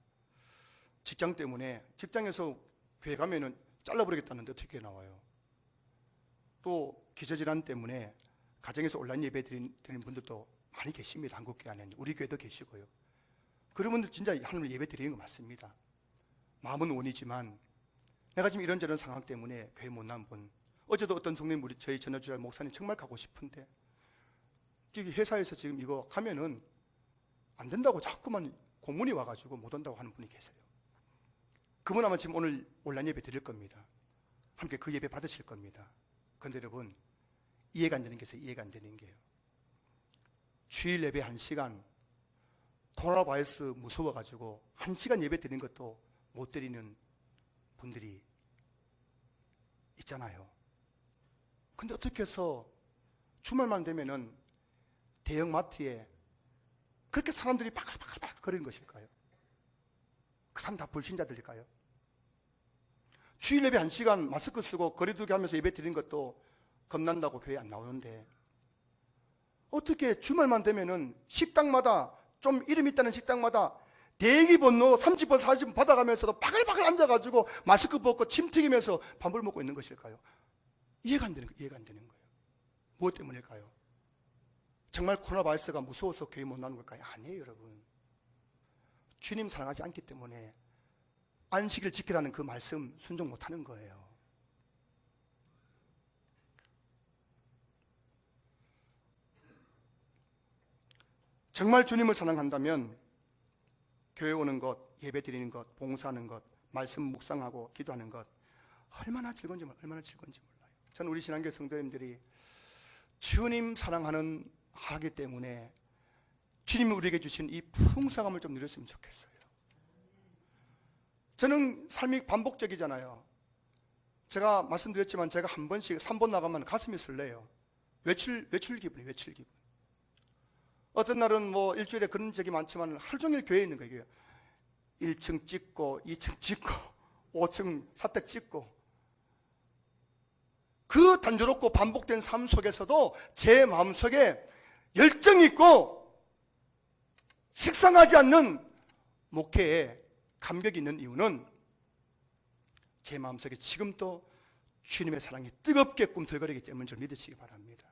직장 때문에 직장에서 교회 가면은 잘라버리겠다는데 어떻게 나와요? 또 기저질환 때문에 가정에서 온라인 예배 드리는 분들도 많이 계십니다. 한국교회 안에는. 우리 교회도 계시고요. 그런 분들 진짜 하나님 예배 드리는 거 맞습니다. 마음은 원이지만 내가 지금 이런저런 상황 때문에 교회 못 나온 분, 어제도 어떤 성님 우리 저희 전화주일 목사님 정말 가고 싶은데 여기 회사에서 지금 이거 가면은 안 된다고 자꾸만 공문이 와가지고 못 온다고 하는 분이 계세요. 그분 아마 지금 오늘 온라인 예배 드릴 겁니다. 함께 그 예배 받으실 겁니다. 그런데 여러분 이해가 안 되는 게 있어요. 이해가 안 되는 게요. 주일 예배 1시간 코로나 바이러스 무서워가지고 1시간 예배 드리는 것도 못 드리는 분들이 있잖아요. 근데 어떻게 해서 주말만 되면은 대형 마트에 그렇게 사람들이 바글바글 거리는 것일까요? 그 사람 다 불신자들일까요? 주일 예배 1시간 마스크 쓰고 거리두기 하면서 예배 드리는 것도 겁난다고 교회 안 나오는데 어떻게 주말만 되면은 식당마다 좀 이름 있다는 식당마다 대기 번호 30번 40번 받아가면서도 바글바글 앉아가지고 마스크 벗고 침 튀기면서 밥을 먹고 있는 것일까요? 이해가 안 되는 거예요. 무엇 때문일까요? 정말 코로나 바이러스가 무서워서 교회 못 나오는 걸까요? 아니에요, 여러분. 주님 사랑하지 않기 때문에 안식일 지키라는 그 말씀 순종 못하는 거예요. 정말 주님을 사랑한다면 교회 오는 것, 예배 드리는 것, 봉사하는 것, 말씀 묵상하고 기도하는 것 얼마나 즐거운지 몰라요. 저는 우리 신앙교회 성도님들이 주님 사랑하는 하기 때문에 주님이 우리에게 주신 이 풍성함을 좀 누렸으면 좋겠어요. 저는 삶이 반복적이잖아요. 제가 말씀드렸지만 제가 한 번씩 3번 나가면 가슴이 설레요. 외출 기분이에요. 외출 기분. 어떤 날은 뭐 일주일에 그런 적이 많지만 하루 종일 교회에 있는 거예요. 1층 찍고 2층 찍고 5층 사택 찍고 그 단조롭고 반복된 삶 속에서도 제 마음속에 열정이 있고 식상하지 않는 목회에 감격이 있는 이유는 제 마음속에 지금도 주님의 사랑이 뜨겁게 꿈틀거리기 때문에 좀 믿으시기 바랍니다.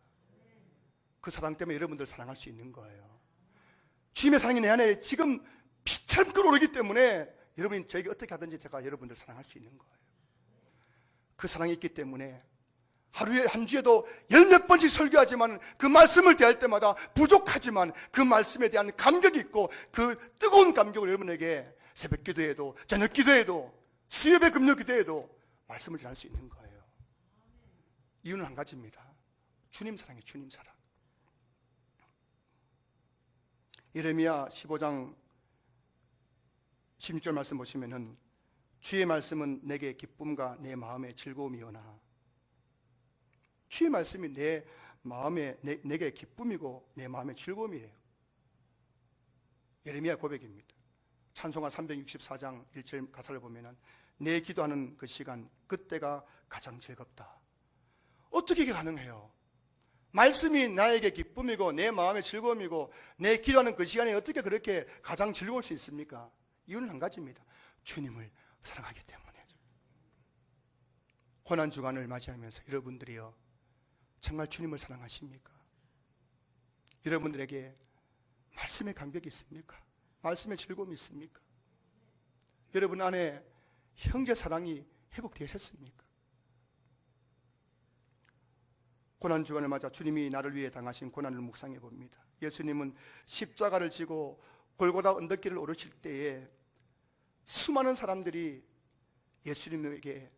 그 사랑 때문에 여러분들 사랑할 수 있는 거예요. 주님의 사랑이 내 안에 지금 피처럼 끓어오르기 때문에 여러분이 저에게 어떻게 하든지 제가 여러분들 사랑할 수 있는 거예요. 그 사랑이 있기 때문에 하루에 한 주에도 10몇 번씩 설교하지만 그 말씀을 대할 때마다 부족하지만 그 말씀에 대한 감격이 있고 그 뜨거운 감격을 여러분에게 새벽 기도에도 저녁 기도에도 수요일에 금요 기도에도 말씀을 전할 수 있는 거예요. 이유는 한 가지입니다. 주님 사랑이에요. 주님 사랑. 예레미야 15장 16절 말씀 보시면은 주의 말씀은 내게 기쁨과 내 마음의 즐거움이오나 주의 말씀이 내 마음에 내게 기쁨이고 내 마음의 즐거움이에요. 예레미야 고백입니다. 찬송가 364장 1절 가사를 보면은 내 기도하는 그 시간, 그때가 가장 즐겁다. 어떻게 이게 가능해요? 말씀이 나에게 기쁨이고 내 마음의 즐거움이고 내 기도하는 그 시간이 어떻게 그렇게 가장 즐거울 수 있습니까? 이유는 한 가지입니다. 주님을 사랑하기 때문에. 고난주간을 맞이하면서 여러분들이요, 정말 주님을 사랑하십니까? 여러분들에게 말씀의 감격이 있습니까? 말씀의 즐거움이 있습니까? 여러분 안에 형제 사랑이 회복되셨습니까? 고난주간을 맞아 주님이 나를 위해 당하신 고난을 묵상해 봅니다. 예수님은 십자가를 지고 골고다 언덕길을 오르실 때에 수많은 사람들이 예수님에게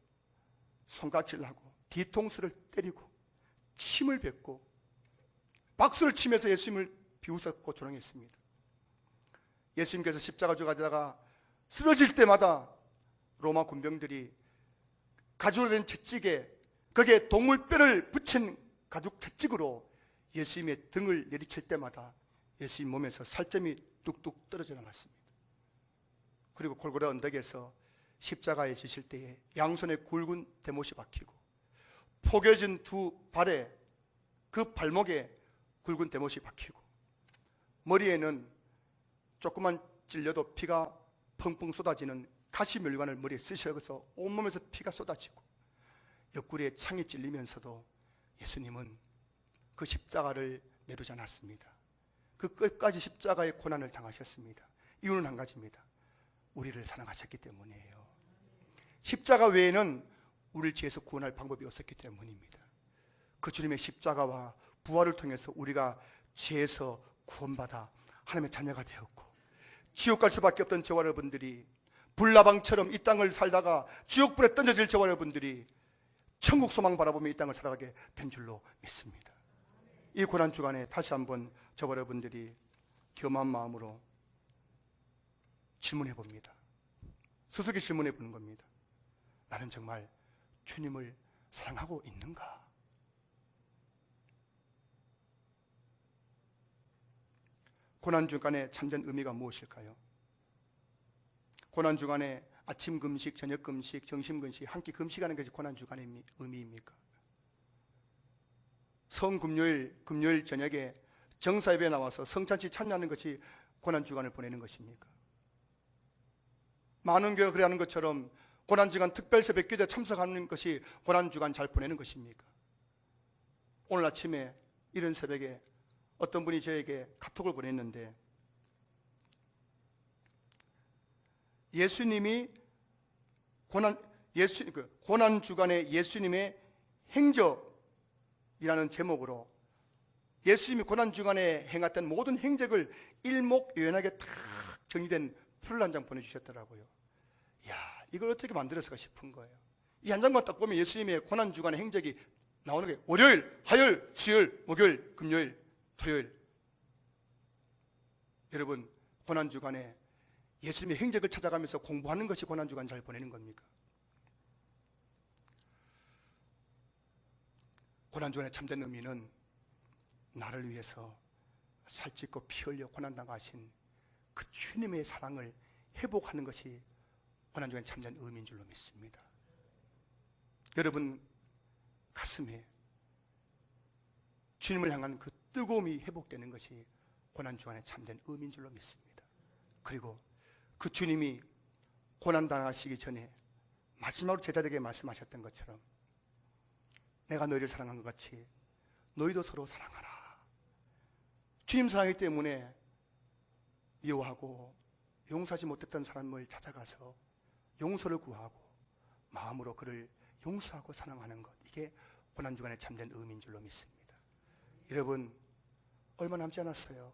손가락질을 하고 뒤통수를 때리고 침을 뱉고 박수를 치면서 예수님을 비웃었고 조롱했습니다. 예수님께서 십자가 주 가다가 쓰러질 때마다 로마 군병들이 가죽으로 된 채찍에 거기에 동물뼈를 붙인 가죽 채찍으로 예수님의 등을 내리칠 때마다 예수님 몸에서 살점이 뚝뚝 떨어져 나갔습니다. 그리고 골고다 언덕에서 십자가에 지실 때에 양손에 굵은 대못이 박히고 포개진 두 발에 그 발목에 굵은 대못이 박히고 머리에는 조금만 찔려도 피가 펑펑 쏟아지는 가시멸관을 머리에 쓰셔서 온몸에서 피가 쏟아지고 옆구리에 창이 찔리면서도 예수님은 그 십자가를 내려지 않았습니다. 그 끝까지 십자가의 고난을 당하셨습니다. 이유는 한 가지입니다. 우리를 사랑하셨기 때문이에요. 십자가 외에는 우리를 죄에서 구원할 방법이 없었기 때문입니다. 그 주님의 십자가와 부활을 통해서 우리가 죄에서 구원받아 하나님의 자녀가 되었고, 지옥 갈 수밖에 없던 저와 여러분들이 불나방처럼 이 땅을 살다가 지옥불에 던져질 저와 여러분들이 천국 소망 바라보며 이 땅을 살아가게 된 줄로 믿습니다. 이 고난주간에 다시 한번 저와 여러분들이 겸한 마음으로 질문해 봅니다. 스스로에게 질문해 보는 겁니다. 나는 정말 주님을 사랑하고 있는가? 고난주간의 참된 의미가 무엇일까요? 고난주간에 아침 금식, 저녁 금식, 점심 금식, 한 끼 금식하는 것이 고난주간의 의미입니까? 금요일 저녁에 정사예배에 나와서 성찬치 참여하는 것이 고난주간을 보내는 것입니까? 많은 교회가 그래 하는 것처럼 고난주간 특별새벽 기도에 참석하는 것이 고난주간 잘 보내는 것입니까? 오늘 아침에 이른 새벽에 어떤 분이 저에게 카톡을 보냈는데, 예수님이 고난주간의 예수님의 행적이라는 제목으로 예수님이 고난주간에 행했던 모든 행적을 일목요연하게 탁 정리된 표를 한 장 보내주셨더라고요. 이야, 이걸 어떻게 만들었을까 싶은 거예요. 이 한 장만 딱 보면 예수님의 고난주간의 행적이 나오는 게 월요일, 화요일, 수요일, 목요일, 금요일, 토요일. 여러분, 고난주간에 예수님의 행적을 찾아가면서 공부하는 것이 고난주간 잘 보내는 겁니까? 고난주간의 참된 의미는 나를 위해서 살찌고 피 흘려 고난당하신 그 주님의 사랑을 회복하는 것이 고난주간의 참된 의미인 줄로 믿습니다. 여러분 가슴에 주님을 향한 그 뜨거움이 회복되는 것이 고난주간의 참된 의미인 줄로 믿습니다. 그리고 그 주님이 고난당하시기 전에 마지막으로 제자들에게 말씀하셨던 것처럼 내가 너희를 사랑한 것 같이 너희도 서로 사랑하라. 주님 사랑이기 때문에 미워하고 용서하지 못했던 사람을 찾아가서 용서를 구하고 마음으로 그를 용서하고 사랑하는 것, 이게 고난주간의 참된 의미인 줄로 믿습니다. 여러분, 얼마 남지 않았어요.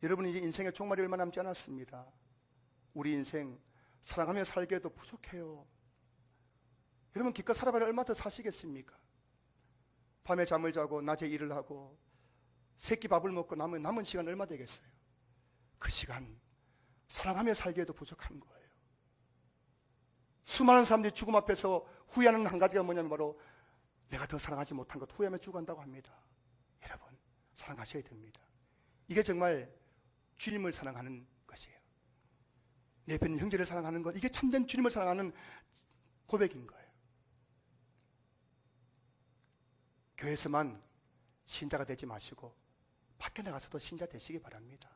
여러분 이제 인생의 종말이 얼마 남지 않았습니다. 우리 인생 사랑하며 살기에도 부족해요. 여러분 기껏 살아봐야 얼마 더 사시겠습니까? 밤에 잠을 자고 낮에 일을 하고 새끼 밥을 먹고 남은 시간 얼마 되겠어요? 그 시간 사랑하며 살기에도 부족한 거예요. 수많은 사람들이 죽음 앞에서 후회하는 한 가지가 뭐냐면 바로 내가 더 사랑하지 못한 것 후회하며 죽어간다고 합니다. 여러분, 사랑하셔야 됩니다. 이게 정말 주님을 사랑하는 것이에요. 내 옆에 있는 형제를 사랑하는 것, 이게 참된 주님을 사랑하는 고백인 거예요. 교회에서만 신자가 되지 마시고 밖에 나가서도 신자 되시기 바랍니다.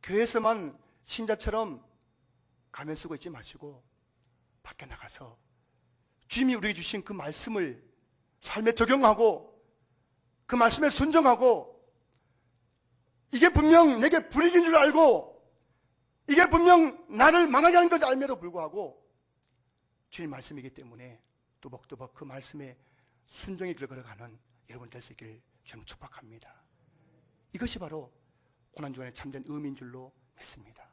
교회에서만 신자처럼 가면 쓰고 있지 마시고 밖에 나가서 주님이 우리에게 주신 그 말씀을 삶에 적용하고 그 말씀에 순종하고, 이게 분명 내게 불이익인 줄 알고 이게 분명 나를 망하게 하는 것을 알면도 불구하고 주님 말씀이기 때문에 뚜벅뚜벅 그 말씀에 순종의 길을 걸어가는 여러분 될 수 있기를 저는 축복합니다. 이것이 바로 고난주간의 참된 의미인 줄로 믿습니다.